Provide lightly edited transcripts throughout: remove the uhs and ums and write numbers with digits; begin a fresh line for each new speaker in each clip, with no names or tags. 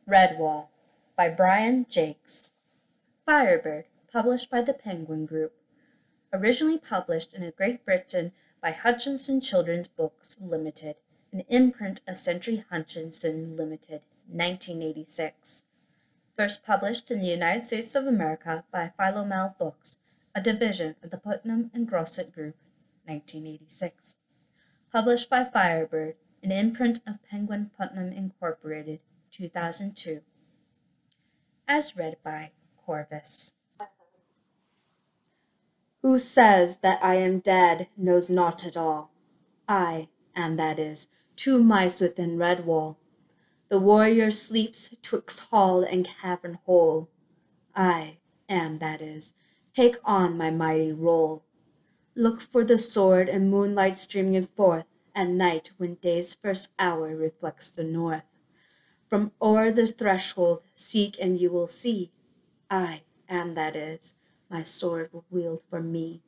Redwall by Brian Jacques. Firebird, published by the Penguin Group. Originally published in Great Britain by Hutchinson Children's Books Limited, an imprint of Century Hutchinson Limited, 1986. First published in the United States of America by Philomel Books, a division of the Putnam and Grosset Group, 1986. Published by Firebird, an imprint of Penguin Putnam Incorporated, 2002. As read by Corvus. Who says that I am dead knows naught at all. I am, that is, two mice within Redwall. The warrior sleeps twixt hall and cavern hole. I am, that is, take on my mighty role. Look for the sword and moonlight streaming forth at night when day's first hour reflects the north. From o'er the threshold seek and you will see. I am, that is, my sword will wield for me.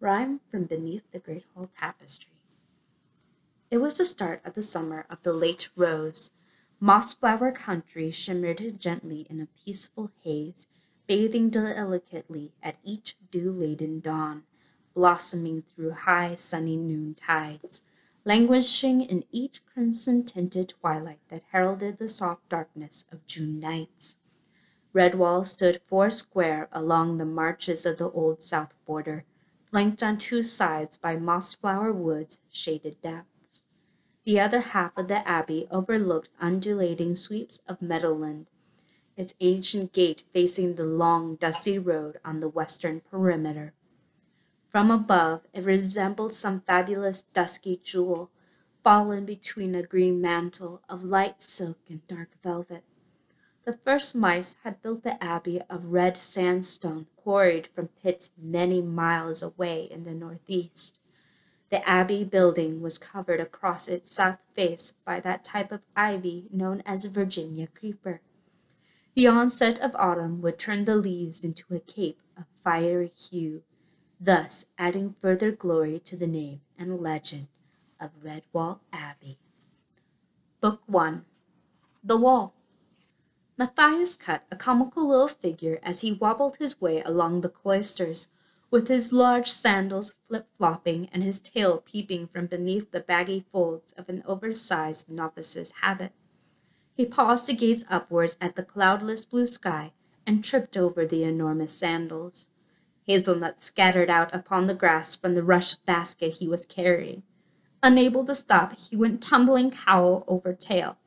Rhyme from beneath the great hall tapestry. It was the start of the summer of the late rose. Moss-flower country shimmered gently in a peaceful haze, bathing delicately at each dew-laden dawn, blossoming through high sunny noontides, languishing in each crimson-tinted twilight that heralded the soft darkness of June nights. Redwall stood foursquare along the marches of the old south border, flanked on two sides by moss-flower woods' shaded depths. The other half of the abbey overlooked undulating sweeps of meadowland, its ancient gate facing the long, dusty road on the western perimeter. From above, it resembled some fabulous dusky jewel, fallen between a green mantle of light silk and dark velvet. The first mice had built the abbey of red sandstone quarried from pits many miles away in the northeast. The abbey building was covered across its south face by that type of ivy known as Virginia creeper. The onset of autumn would turn the leaves into a cape of fiery hue, thus adding further glory to the name and legend of Redwall Abbey. Book 1. The Wall. Matthias cut a comical little figure as he wobbled his way along the cloisters, with his large sandals flip-flopping and his tail peeping from beneath the baggy folds of an oversized novice's habit. He paused to gaze upwards at the cloudless blue sky and tripped over the enormous sandals. Hazelnuts scattered out upon the grass from the rush basket he was carrying. Unable to stop, he went tumbling cowl over tail.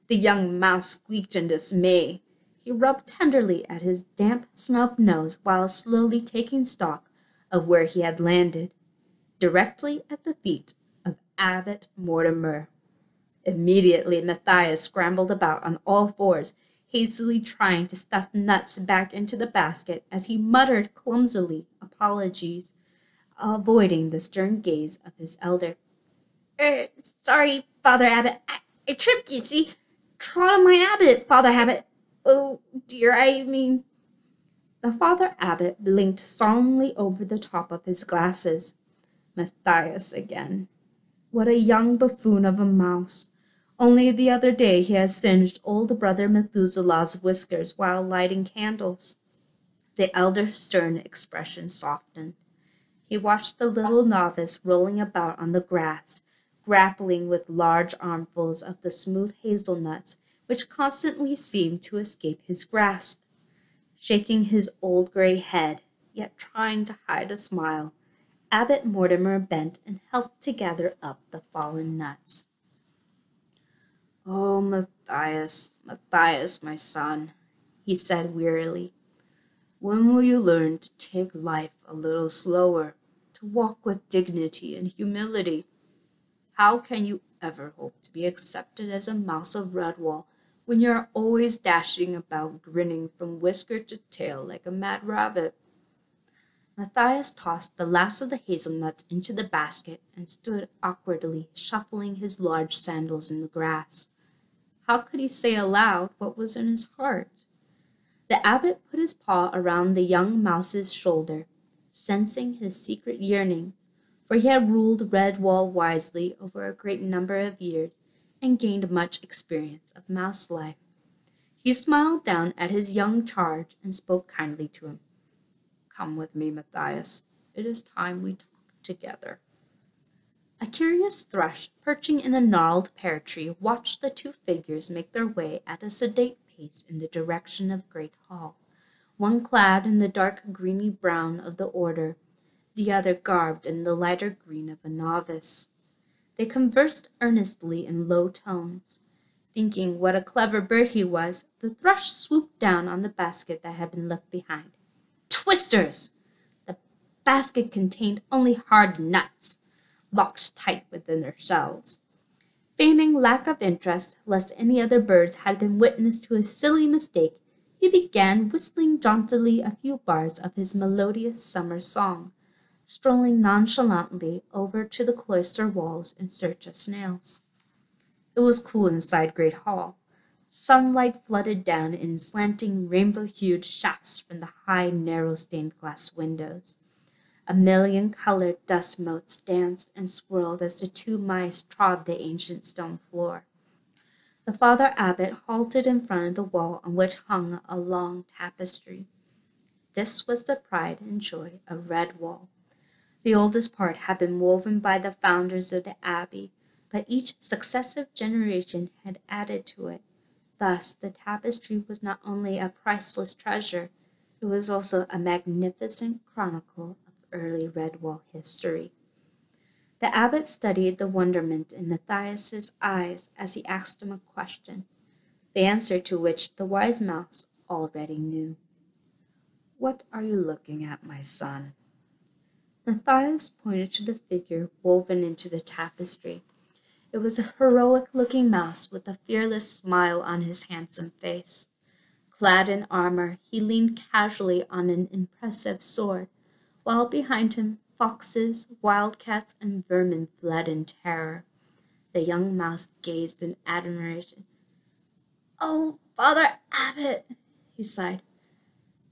The young mouse squeaked in dismay. He rubbed tenderly at his damp, snub nose while slowly taking stock of where he had landed, directly at the feet of Abbot Mortimer. Immediately, Matthias scrambled about on all fours, hastily trying to stuff nuts back into the basket as he muttered clumsily apologies, avoiding the stern gaze of his elder. Sorry, Father Abbot. I tripped, you see. Trod on my abbot, Father Abbot. Oh, dear, I mean... The Father Abbot blinked solemnly over the top of his glasses. Matthias again. What a young buffoon of a mouse. Only the other day he had singed old brother Methuselah's whiskers while lighting candles. The elder's stern expression softened. He watched the little novice rolling about on the grass, grappling with large armfuls of the smooth hazelnuts which constantly seemed to escape his grasp. Shaking his old gray head, yet trying to hide a smile, Abbot Mortimer bent and helped to gather up the fallen nuts. "Oh, Matthias, Matthias, my son," he said wearily, "when will you learn to take life a little slower, to walk with dignity and humility? How can you ever hope to be accepted as a mouse of Redwall when you are always dashing about grinning from whisker to tail like a mad rabbit?" Matthias tossed the last of the hazelnuts into the basket and stood awkwardly shuffling his large sandals in the grass. How could he say aloud what was in his heart? The abbot put his paw around the young mouse's shoulder, sensing his secret yearnings, for he had ruled Redwall wisely over a great number of years, and gained much experience of mouse life. He smiled down at his young charge and spoke kindly to him. "Come with me, Matthias. It is time we talked together." A curious thrush, perching in a gnarled pear tree, watched the two figures make their way at a sedate pace in the direction of Great Hall, one clad in the dark greeny brown of the order, the other garbed in the lighter green of a novice. They conversed earnestly in low tones. Thinking what a clever bird he was, the thrush swooped down on the basket that had been left behind. Twisters! The basket contained only hard nuts, locked tight within their shells. Feigning lack of interest, lest any other birds had been witness to his silly mistake, he began whistling jauntily a few bars of his melodious summer song, strolling nonchalantly over to the cloister walls in search of snails. It was cool inside Great Hall. Sunlight flooded down in slanting rainbow-hued shafts from the high, narrow stained-glass windows. A million-colored dust motes danced and swirled as the two mice trod the ancient stone floor. The Father Abbot halted in front of the wall on which hung a long tapestry. This was the pride and joy of Redwall. The oldest part had been woven by the founders of the abbey, but each successive generation had added to it. Thus, the tapestry was not only a priceless treasure, it was also a magnificent chronicle of early Redwall history. The abbot studied the wonderment in Matthias's eyes as he asked him a question, the answer to which the wise mouse already knew. "What are you looking at, my son?" Matthias pointed to the figure woven into the tapestry. It was a heroic-looking mouse with a fearless smile on his handsome face. Clad in armor, he leaned casually on an impressive sword, while behind him foxes, wildcats, and vermin fled in terror. The young mouse gazed in admiration. "Oh, Father Abbot," he sighed,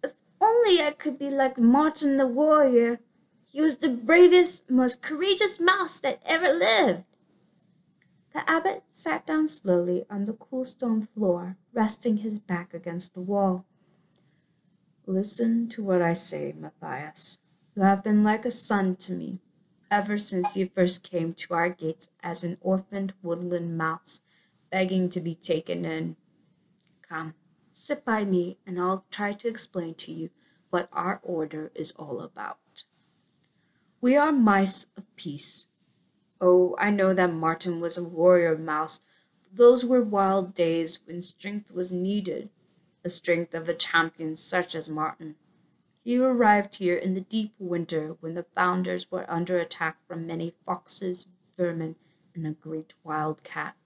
"if only I could be like Martin the warrior. He was the bravest, most courageous mouse that ever lived." The abbot sat down slowly on the cool stone floor, resting his back against the wall. "Listen to what I say, Matthias. You have been like a son to me, ever since you first came to our gates as an orphaned woodland mouse, begging to be taken in. Come, sit by me, and I'll try to explain to you what our order is all about. We are mice of peace. Oh, I know that Martin was a warrior mouse, but those were wild days when strength was needed, the strength of a champion such as Martin. He arrived here in the deep winter when the founders were under attack from many foxes, vermin, and a great wild cat.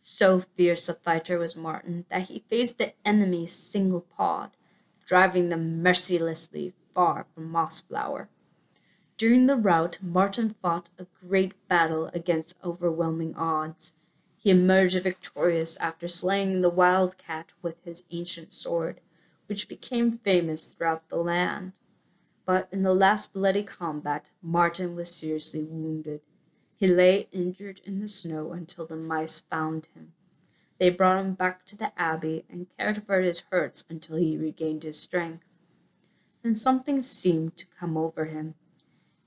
So fierce a fighter was Martin that he faced the enemy single-pawed, driving them mercilessly far from Mossflower. During the rout, Martin fought a great battle against overwhelming odds. He emerged victorious after slaying the wildcat with his ancient sword, which became famous throughout the land. But in the last bloody combat, Martin was seriously wounded. He lay injured in the snow until the mice found him. They brought him back to the abbey and cared for his hurts until he regained his strength. Then something seemed to come over him.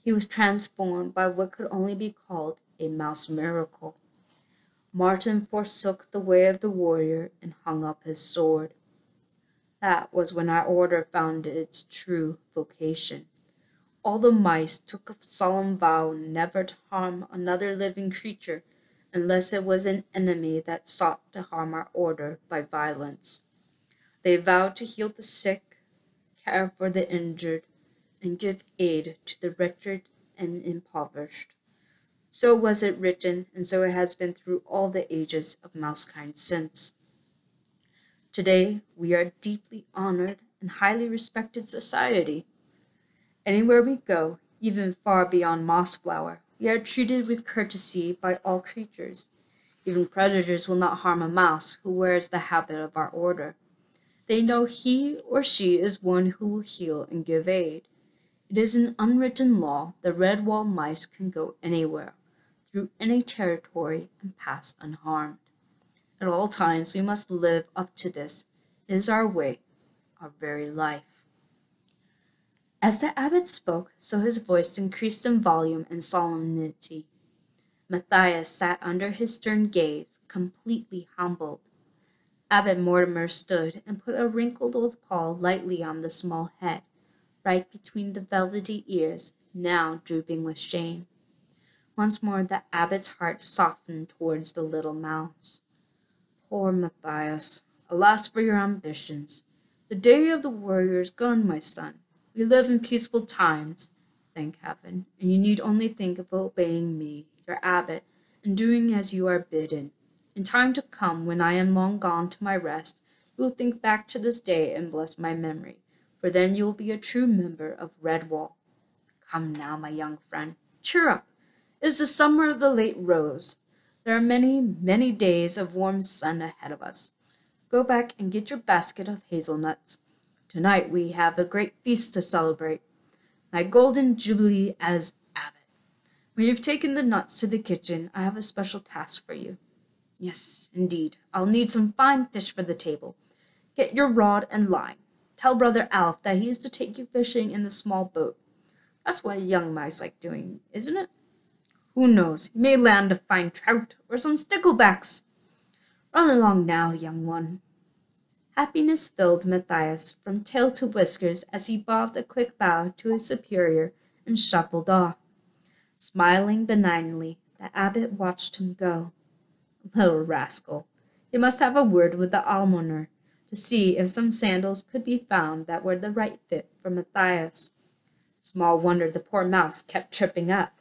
He was transformed by what could only be called a mouse miracle. Martin forsook the way of the warrior and hung up his sword. That was when our order found its true vocation. All the mice took a solemn vow never to harm another living creature unless it was an enemy that sought to harm our order by violence. They vowed to heal the sick, care for the injured, and give aid to the wretched and impoverished. So was it written, and so it has been through all the ages of mousekind since. Today, we are a deeply honored and highly respected society. Anywhere we go, even far beyond Mossflower, we are treated with courtesy by all creatures. Even predators will not harm a mouse who wears the habit of our order. They know he or she is one who will heal and give aid. It is an unwritten law that Redwall mice can go anywhere, through any territory and pass unharmed. At all times we must live up to this. It is our way, our very life. As the abbot spoke, so his voice increased in volume and solemnity. Matthias sat under his stern gaze, completely humbled. Abbot Mortimer stood and put a wrinkled old paw lightly on the small head, right between the velvety ears, now drooping with shame. Once more the abbot's heart softened towards the little mouse. Poor Matthias, alas for your ambitions. The day of the warrior is gone, my son. We live in peaceful times, thank heaven, and you need only think of obeying me, your abbot, and doing as you are bidden. In time to come, when I am long gone to my rest, you will think back to this day and bless my memory, for then you will be a true member of Redwall. Come now, my young friend, cheer up. It is the summer of the late rose. There are many, many days of warm sun ahead of us. Go back and get your basket of hazelnuts. Tonight we have a great feast to celebrate. My golden jubilee as abbot. When you've taken the nuts to the kitchen, I have a special task for you. Yes, indeed, I'll need some fine fish for the table. Get your rod and line. Tell Brother Alf that he is to take you fishing in the small boat. That's what young mice like doing, isn't it? Who knows, he may land a fine trout or some sticklebacks. Run along now, young one. Happiness filled Matthias from tail to whiskers as he bobbed a quick bow to his superior and shuffled off. Smiling benignly, the abbot watched him go. Little rascal, he must have a word with the almoner to see if some sandals could be found that were the right fit for Matthias. Small wonder the poor mouse kept tripping up.